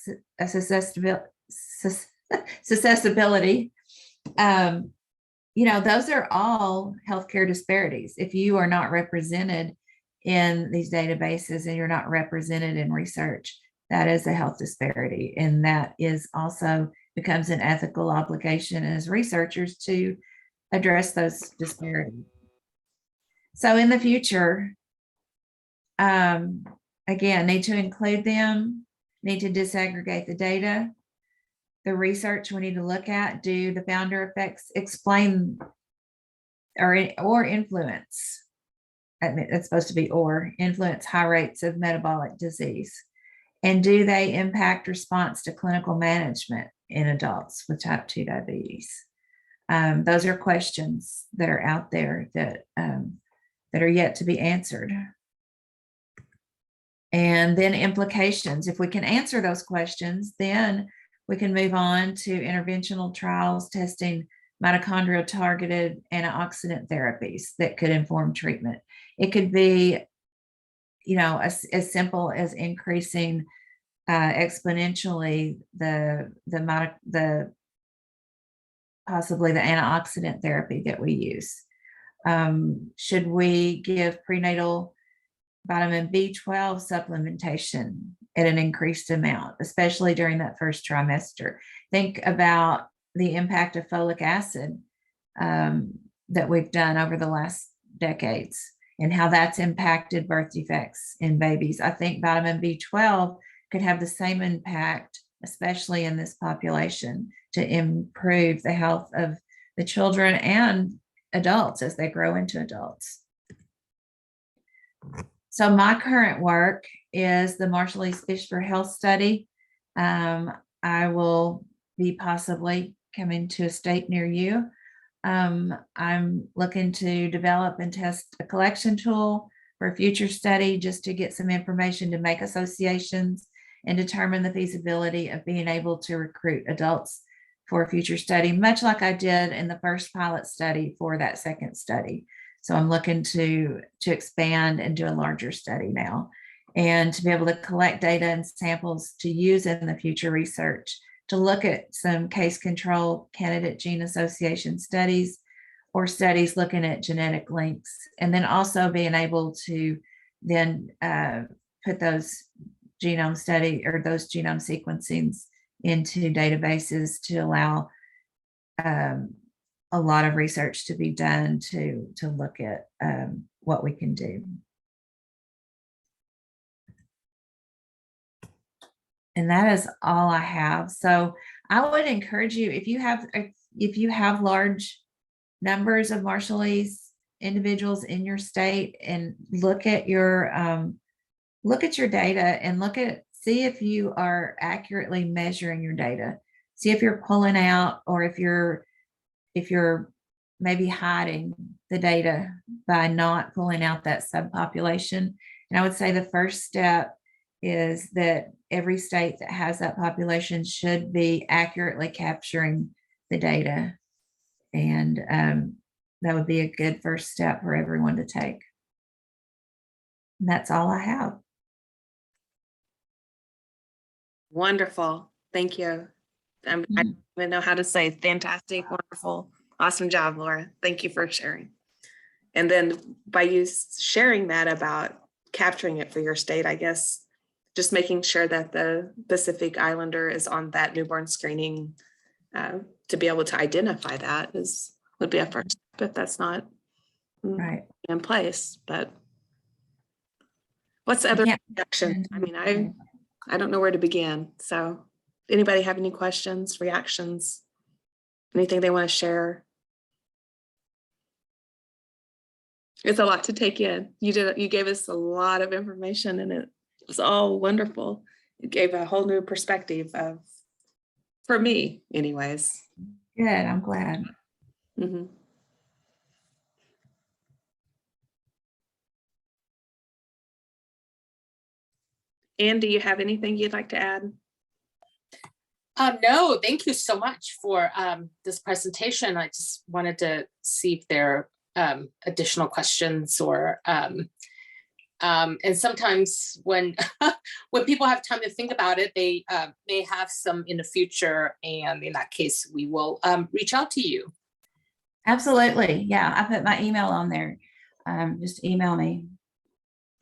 susceptibility. Those are all healthcare disparities. If you are not represented in these databases and you're not represented in research, that is a health disparity. And that is also becomes an ethical obligation as researchers to address those disparities. So in the future, again, need to include them, need to disaggregate the data, the research we need to look at, do the founder effects explain or influence, it's supposed to be or influence high rates of metabolic disease, and do they impact response to clinical management in adults with type 2 diabetes? Those are questions that are out there that are yet to be answered. And then implications. If we can answer those questions, then we can move on to interventional trials testing mitochondrial targeted antioxidant therapies that could inform treatment. It could be, as simple as increasing exponentially possibly the antioxidant therapy that we use. Should we give prenatal vitamin B12 supplementation at an increased amount, especially during that first trimester. Think about the impact of folic acid that we've done over the last decades and how that's impacted birth defects in babies. I think vitamin B12 could have the same impact, especially in this population, to improve the health of the children and adults as they grow into adults. So my current work is the Marshallese Fish for Health study. I will be possibly coming to a state near you. I'm looking to develop and test a collection tool for a future study just to get some information to make associations and determine the feasibility of being able to recruit adults for a future study, much like I did in the first pilot study for that second study. So I'm looking to expand and do a larger study now, and to be able to collect data and samples to use in the future research, to look at some case control candidate gene association studies or studies looking at genetic links, and then also being able to then put those genome study or those genome sequencings into databases to allow a lot of research to be done to look at what we can do. And that is all I have. So I would encourage you, if you have large numbers of Marshallese individuals in your state, and look at your data and see if you are accurately measuring your data. See if you're pulling out, or if you're maybe hiding the data by not pulling out that subpopulation. And I would say the first step is that every state that has that population should be accurately capturing the data. And that would be a good first step for everyone to take. And that's all I have. Wonderful. Thank you. I don't even know how to say fantastic, wonderful, awesome job, Laura. Thank you for sharing. And then by you sharing that about capturing it for your state, I guess just making sure that the Pacific Islander is on that newborn screening to be able to identify that would be a first step, but that's not right in place. But what's the other reaction? I mean, I don't know where to begin. So anybody have any questions, reactions, anything they want to share? It's a lot to take in. You gave us a lot of information, and it was all wonderful. It gave a whole new perspective for me anyways. Good, I'm glad. Mm-hmm. Anne, do you have anything you'd like to add? No, thank you so much for this presentation. I just wanted to see if there are additional questions, or and sometimes when when people have time to think about it, they may have some in the future, and in that case, we will reach out to you. Absolutely, yeah. I put my email on there. Just email me.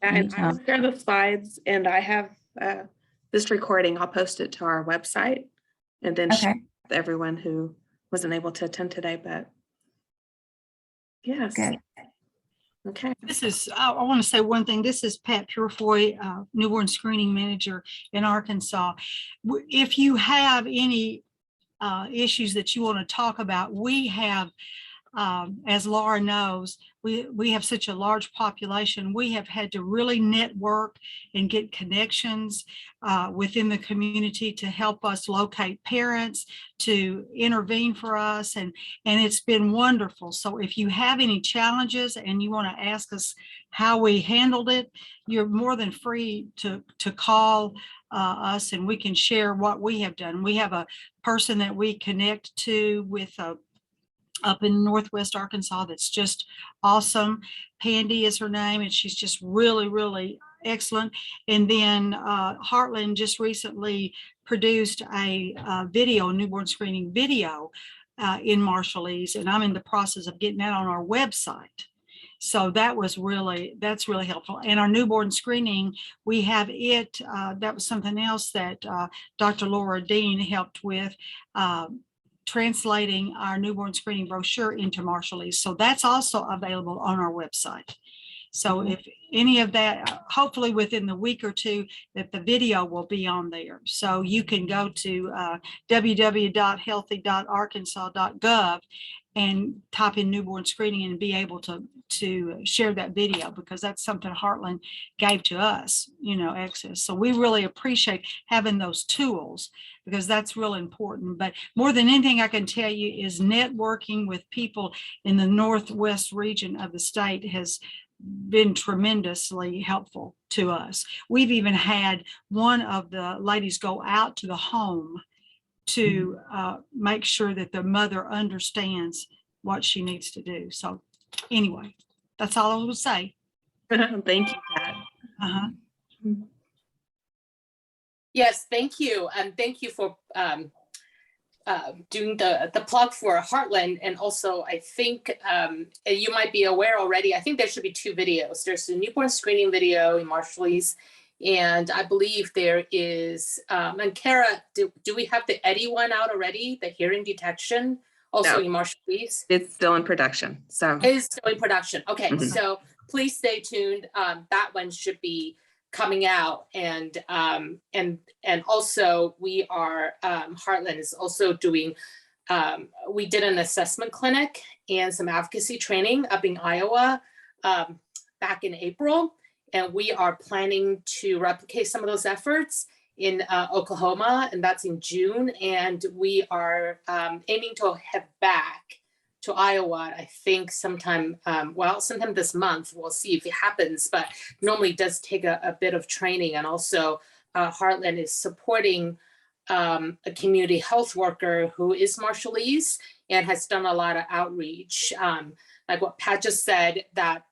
And I will share the slides, and I have this recording. I'll post it to our website, and then share with everyone who wasn't able to attend today. But yes. Good. Okay. I want to say one thing. This is Pat Purefoy, newborn screening manager in Arkansas. If you have any issues that you want to talk about, we have, as Laura knows, we have such a large population. We have had to really network and get connections within the community to help us locate parents, to intervene for us, and it's been wonderful. So if you have any challenges and you want to ask us how we handled it, you're more than free to call us, and we can share what we have done. We have a person that we connect to with up in Northwest Arkansas that's just awesome. Pandy is her name, and she's just really, really excellent. And then Heartland just recently produced a newborn screening video in Marshallese, and I'm in the process of getting that on our website. So that's really helpful. And our newborn screening, we have it, that was something else that Dr. Laura Dean helped with, translating our newborn screening brochure into Marshallese. So that's also available on our website. So if any of that, hopefully within the week or two, that the video will be on there. So you can go to www.healthy.arkansas.gov and type in newborn screening and be able to share that video, because that's something Heartland gave to us, access. So we really appreciate having those tools, because that's real important. But more than anything I can tell you is networking with people in the Northwest region of the state has been tremendously helpful to us. We've even had one of the ladies go out to the home to make sure that the mother understands what she needs to do. So anyway, that's all I would say. Thank you, Pat. Yes, thank you. And thank you for doing the plug for Heartland. And also, I think you might be aware already, I think there should be 2 videos. There's a newborn screening video in Marshallese, and I believe there is, and Kara, do we have the Eddie one out already, the hearing detection, also No. in Marshallese? It's still in production, so. It is still in production. Okay, so please stay tuned. That one should be coming out, and also we are, Heartland is also doing, we did an assessment clinic and some advocacy training up in Iowa back in April, and we are planning to replicate some of those efforts in Oklahoma, and that's in June, and we are aiming to head back to Iowa, I think sometime this month. We'll see if it happens, but normally it does take a bit of training. And also Heartland is supporting a community health worker who is Marshallese and has done a lot of outreach. Like what Pat just said, that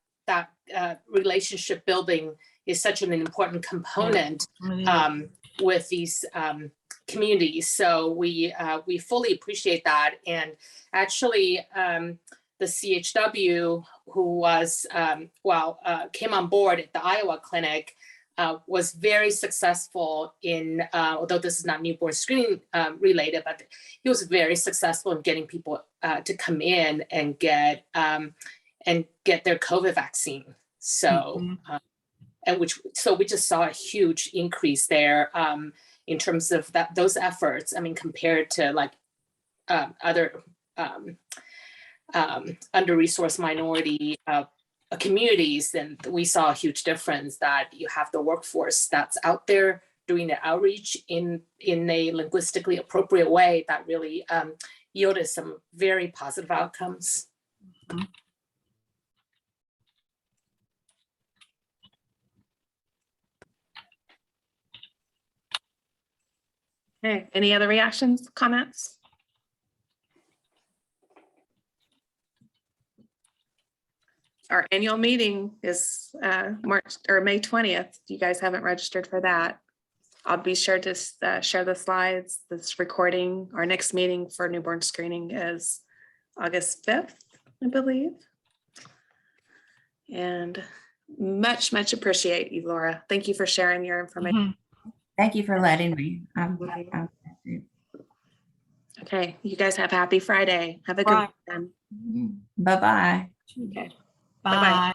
relationship building is such an important component with these communities. So we fully appreciate that. And actually, the CHW who was, came on board at the Iowa clinic, was very successful in, although this is not newborn screening related, but he was very successful in getting people to come in and get their COVID vaccine. So, so we just saw a huge increase there in terms of those efforts. I mean, compared to like other under-resourced minority communities, then we saw a huge difference that you have the workforce that's out there doing the outreach in a linguistically appropriate way that really yielded some very positive outcomes. Okay, any other reactions, comments? Our annual meeting is May 20th. If you guys haven't registered for that, I'll be sure to share the slides, this recording. Our next meeting for newborn screening is August 5th, I believe. And much appreciate you, Laura. Thank you for sharing your information. Thank you for letting me. Okay, you guys have happy Friday. Have a good one. Bye-bye. Okay. Bye.